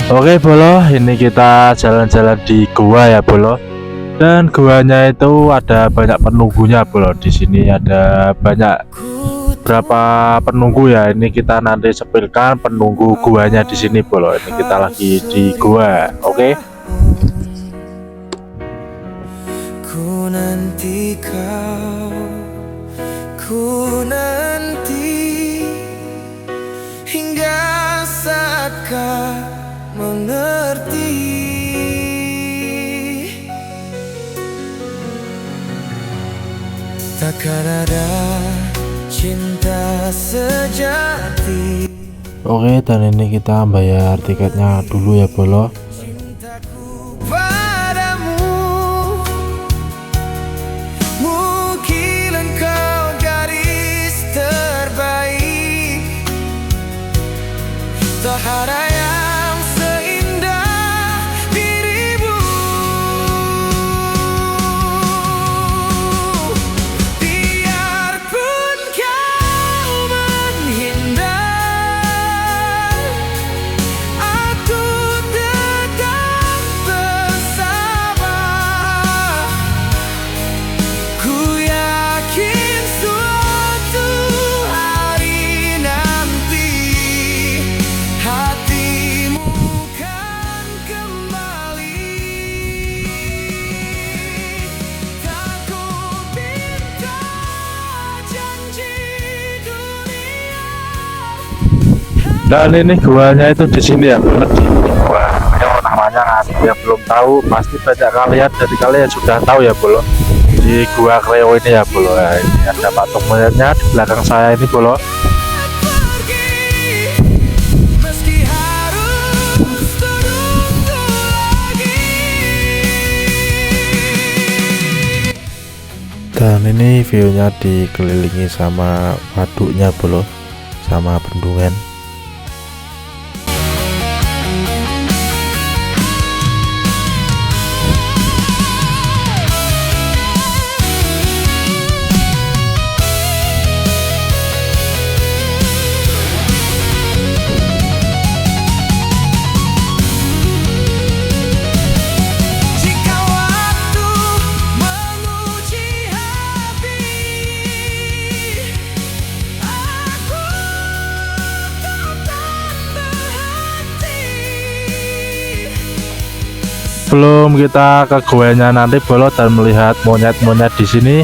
Oke Bolo, ini kita jalan-jalan di gua ya Bolo. Dan guanya itu ada banyak penunggunya Bolo. Di sini ada banyak berapa penunggu ya. Ini kita nanti sepilkan penunggu guanya di sini Bolo. Ini kita lagi di gua. Oke. Ku nanti kau, ku nanti hingga saat kau mengerti. Takkan ada cinta sejati. Oke, dan ini kita bayar tiketnya dulu ya Bolo. Cintaku padamu, mungkin engkau gadis terbaik. Tak ada yang seindah dirimu. Biarpun kau menghindar, aku tetap bersabar. Ku yakin suatu hari nanti hatimu kan kembali. Tak ku minta janji dunia. Dan ini guanya itu di sini ya, Bolo. Di gua. Yang namanya yang belum tahu pasti banyak kalian dari kalian sudah tahu ya Bolo. Di gua Kreo ini ya Bolo. Nah, ini ada patung monyetnya di belakang saya ini Bolo. Pergi meski harus tunggu lagi. Dan ini view-nya dikelilingi sama waduknya Bolo, sama bendungan. Jika waktu menguji hati, aku takkan berhenti. Sebelum kita ke guanya nanti Bolo dan melihat monyet-monyet di sini,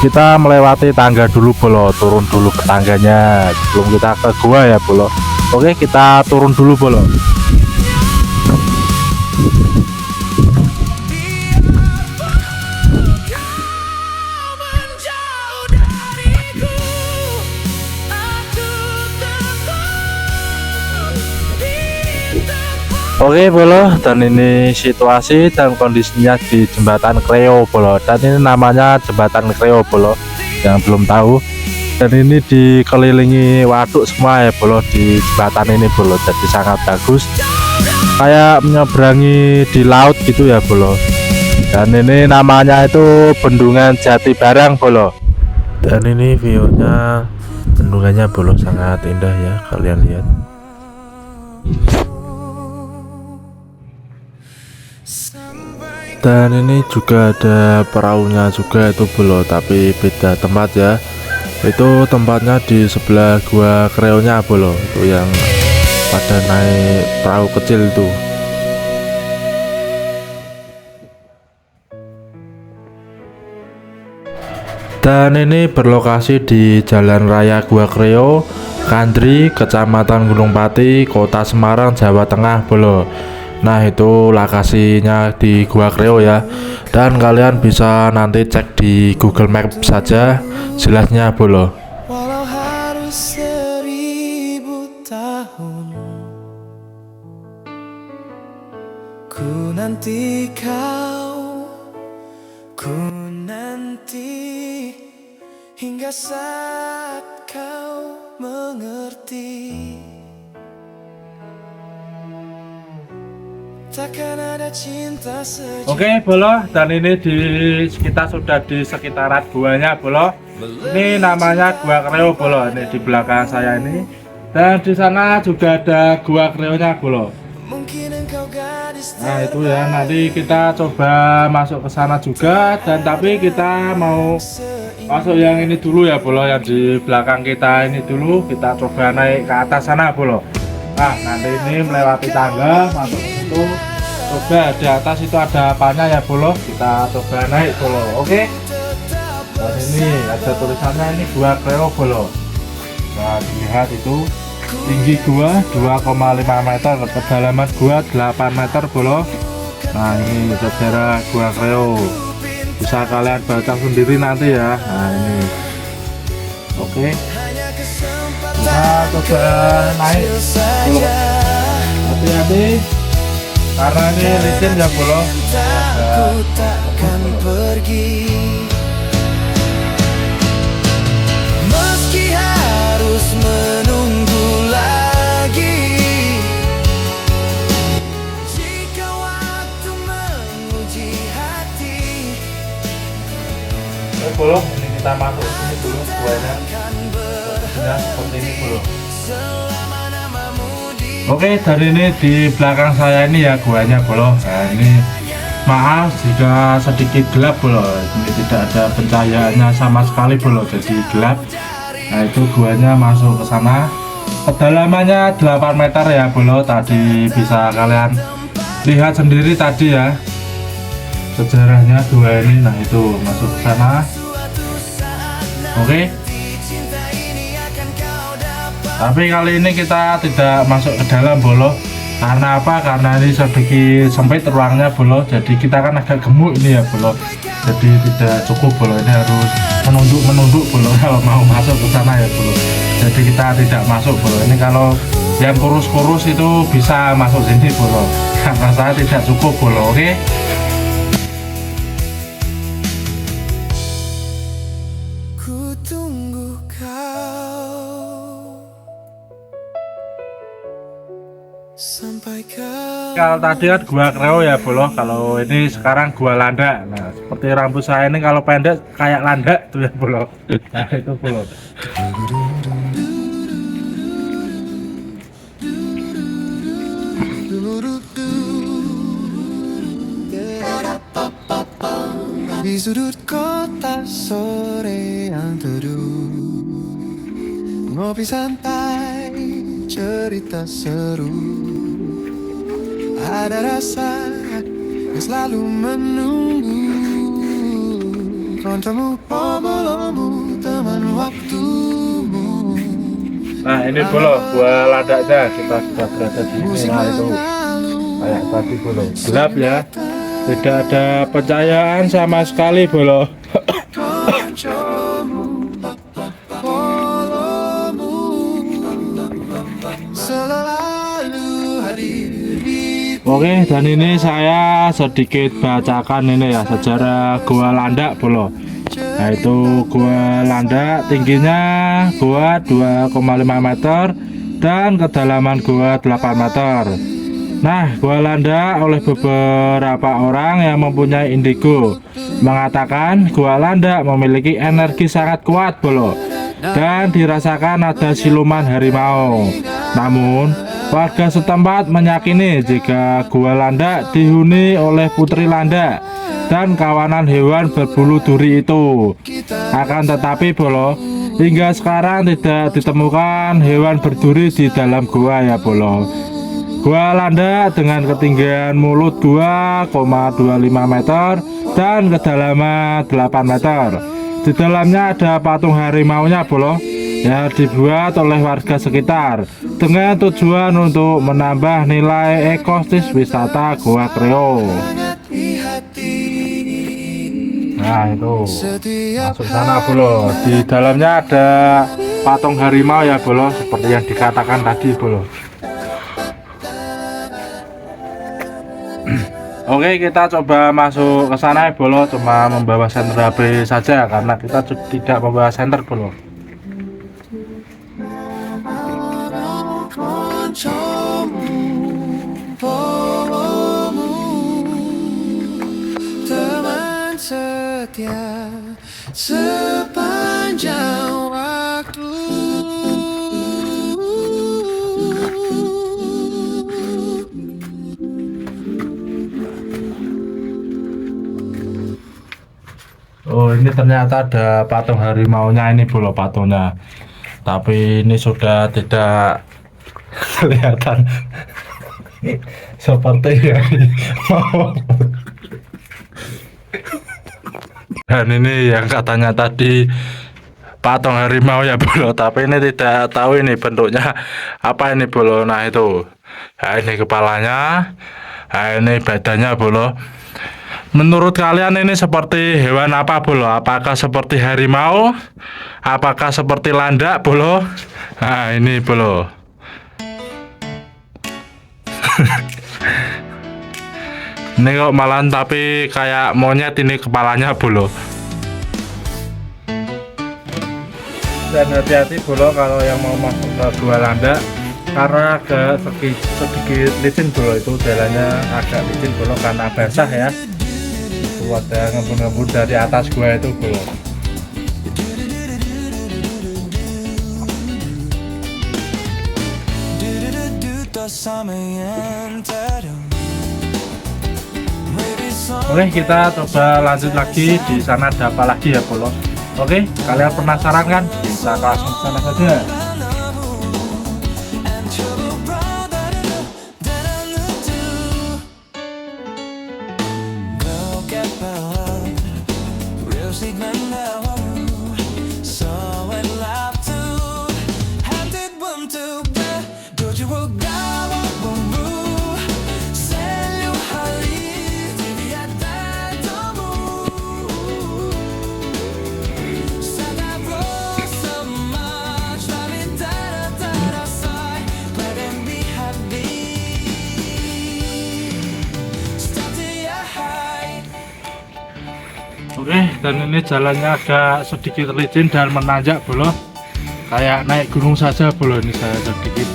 kita melewati tangga dulu Bolo, turun dulu ke tangganya sebelum kita ke gua ya Bolo. Oke, kita turun dulu Bolo. Kau menjauh dariku, aku takut ditepuk. Oke Bolo, dan ini situasi dan kondisinya di jembatan Kreo Bolo. Dan ini namanya jembatan Kreo Bolo yang belum tahu. Dan ini dikelilingi waduk semua ya Bolo di jembatan ini Bolo. Jadi sangat bagus, kayak menyeberangi di laut gitu ya Bolo. Dan ini namanya itu Bendungan Jati Barang Bolo. Dan ini view-nya bendungannya Bolo, sangat indah ya, kalian lihat. Dan ini juga ada perahunya juga itu Bolo, tapi beda tempat ya. Itu tempatnya di sebelah gua Kreonya Bolo, itu yang pada naik perahu kecil itu. Dan ini berlokasi di Jalan Raya Gua Kreo, Kandri, Kecamatan Gunung Pati, Kota Semarang, Jawa Tengah Bolo. Nah, itu lokasinya di Gua Kreo ya. Dan kalian bisa nanti cek di Google Map saja jelasnya Bolo. Walau harus 1000 tahun, ku nanti kau, ku nanti hingga saat kau mengerti. Takkan ada cinta sejati. Oke Bolo, dan ini kita sudah di sekitaran guanya Bolo. Ini namanya Gua Kreo Bolo. Ini di belakang saya ini. Dan di sana juga ada Gua Kreonya Bolo. Mungkin kau gadis Nah itu ya, nanti kita coba masuk ke sana juga, dan tapi kita mau masuk yang ini dulu ya Bolo, yang di belakang kita ini dulu. Kita coba naik ke atas sana Bolo. Nah nanti ini melewati tangga masuk ke situ. Coba di atas itu ada apanya ya Bolo, kita coba naik Bolo. Oke. Dan ini ada tulisannya, ini Gua Kreo Bolo. Nah dilihat itu tinggi gua 2,5 meter, kedalaman gua 8 meter Bolo. Nah ini sejarah Gua Kreo, bisa kalian baca sendiri nanti ya. Nah ini oke, kita coba naik Bolo. Hati-hati karena ini licin ya Bolo. Aku takkan pergi meski harus menunggu lagi. Jika waktu menguji hati, Bolo, ini kita masuk sini dulu guanya. Ya, seperti ini Bolo. Oke, dari ini di belakang saya ini ya guanya Bolo. Nah ini maaf jika sedikit gelap Bolo, ini tidak ada pencahayaannya sama sekali Bolo, jadi gelap. Nah itu guanya masuk ke sana, kedalamannya 8 meter ya Bolo. Tadi bisa kalian lihat sendiri tadi ya sejarahnya gua ini. Nah itu masuk ke sana. Oke, tapi kali ini kita tidak masuk ke dalam Bolo. Karena apa? Karena ini sedikit sempit ruangnya Bolo, jadi kita kan agak gemuk ini ya Bolo, jadi tidak cukup Bolo, ini harus menunduk Bolo kalau mau masuk ke sana ya Bolo. Jadi kita tidak masuk Bolo. Ini kalau yang kurus-kurus itu bisa masuk sini Bolo, karena saya tidak cukup Bolo. Oke. ku tunggu kau sampai kau. Kalau tadi kan Gua Kreo ya Bolo, kalau ini sekarang Gua Landak. Nah seperti rambut saya ini kalau pendek kayak landak tuh ya Bolo. Nah itu Bolo. Di sudut kota sore yang teduh, ngopi santai, cerita seru. Ada rasa yang selalu menunggu, koncomu, obolomu, teman waktumu. Nah ini Bolo, Gua Landaknya, kita sudah berada di sini. Nah itu kayak tadi Bolo, gelap ya, tidak ada pencahayaan sama sekali Bolo. Oke, dan ini saya sedikit bacakan ini ya sejarah Gua Landak Bolo. Nah itu Gua Landak tingginya gua 2,5 meter dan kedalaman gua 8 meter. Nah Gua Landak oleh beberapa orang yang mempunyai indigo mengatakan Gua Landak memiliki energi sangat kuat Bolo, dan dirasakan ada siluman harimau. Namun warga setempat meyakini jika Gua Landak dihuni oleh putri landak dan kawanan hewan berbulu duri itu. Akan tetapi Bolo, hingga sekarang tidak ditemukan hewan berduri di dalam gua ya Bolo. Gua Landak dengan ketinggian mulut 2,25 meter dan kedalaman 8 meter. Di dalamnya ada patung harimaunya Bolo, yang dibuat oleh warga sekitar dengan tujuan untuk menambah nilai ekosistem wisata Gua Kreo. Nah itu masuk sana Bolo, di dalamnya ada patung harimau ya Bolo, seperti yang dikatakan tadi Bolo. Oke, kita coba masuk ke sana Bolo, cuma membawa senter HP saja karena kita tidak membawa senter Bolo. Teman setia sepanjang waktu. Oh, ini ternyata ada patung harimaunya ini bolo patungnya. Tapi ini sudah tidak kelihatan seperti harimau. Dan ini yang katanya tadi patung harimau ya bolo, tapi ini tidak tahu ini bentuknya apa ini bolo. Nah itu, nah, ini kepalanya, nah, ini badannya bolo. Menurut kalian ini seperti hewan apa bolo? Apakah seperti harimau? Apakah seperti landak bolo? Nah ini bolo. Ini kok malah tapi kayak monyet ini kepalanya bolo. Dan hati-hati bolo kalau yang mau masuk ke gua landak, karena agak sedikit licin bolo, itu jalannya agak licin bolo karena basah ya. Itu ada ngebun-ngebun dari atas gua itu bolo. Oke, kita coba lanjut lagi. Di sana ada apa lagi ya bolo? Oke, kalian penasaran kan? Bisa langsung ke sana saja. Oke, dan ini jalannya agak sedikit licin dan menanjak bolo, kayak naik gunung saja bolo. Ini saya sedikit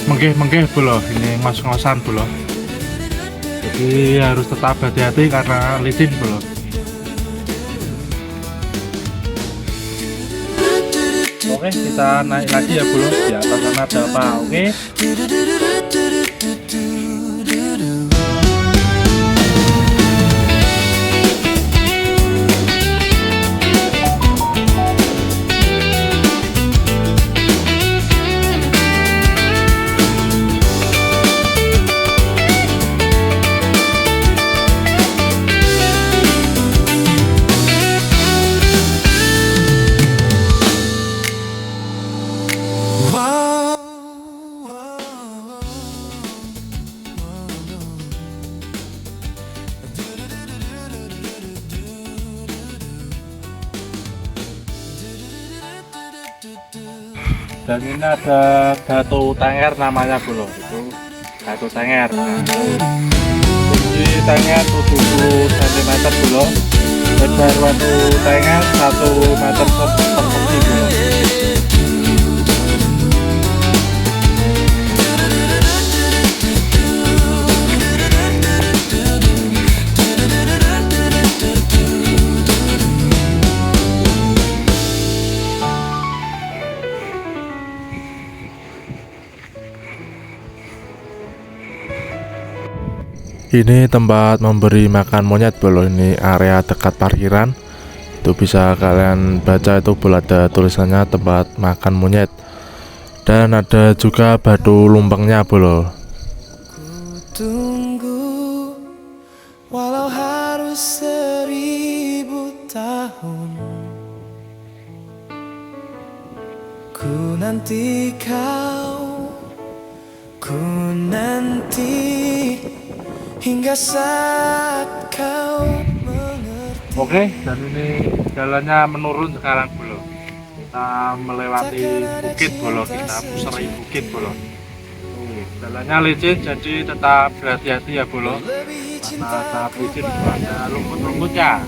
menggeh bolo, ini ngos-ngosan bolo, jadi harus tetap hati-hati karena licin bolo. Oke, kita naik lagi ya bolo. Di atas sana ada apa? Oke. Dan ini ada batu tenger namanya bolo, itu batu tenger. Nah, tinggi tenger 70 cm bolo, lebar batu tenger 1 meter persegi bolo. Ini tempat memberi makan monyet bolo, ini area dekat parkiran. Itu bisa kalian baca, itu bolo ada tulisannya tempat makan monyet. Dan ada juga batu lumpengnya bolo. Tunggu walau harus 1000 tahun, ku nanti kau, ku nanti hingga saat kau mengerti. Oke, dan ini jalannya menurun sekarang bolo. Kita melewati bukit bolo, kita pusari bukit bolo. Jalannya licin, jadi tetap berhati-hati ya bolo, karena tahap licin ada rumput-rumputnya.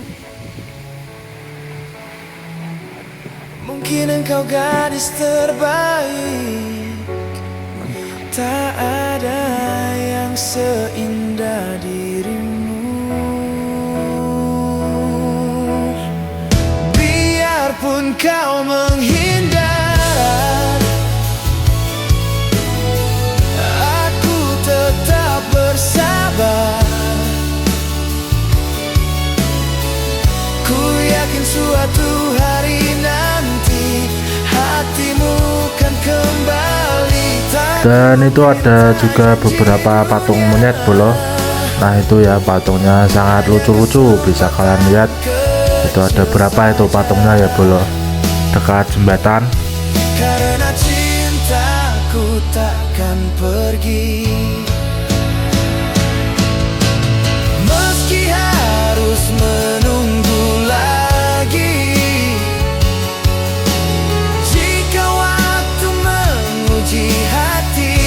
Mungkin engkau gadis terbaik, tak ada yang seindah dirimu. Biarpun kau menghindar, aku tetap bersabar. Ku yakin suatu hari nanti hatimu kan kembali. Dan itu ada juga beberapa patung monyet bolo. Nah itu ya patungnya sangat lucu-lucu, bisa kalian lihat. Itu ada berapa itu patungnya ya bolo, dekat jembatan. Karena cintaku takkan pergi, meski harus menunggu lagi. Jika waktu menguji hati,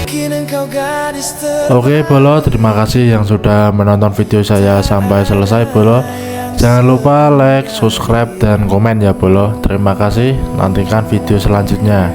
mungkin engkau gadis Oke bolo, terima kasih yang sudah menonton video saya sampai selesai bolo. Jangan lupa like, subscribe, dan komen ya bolo. Terima kasih, nantikan video selanjutnya.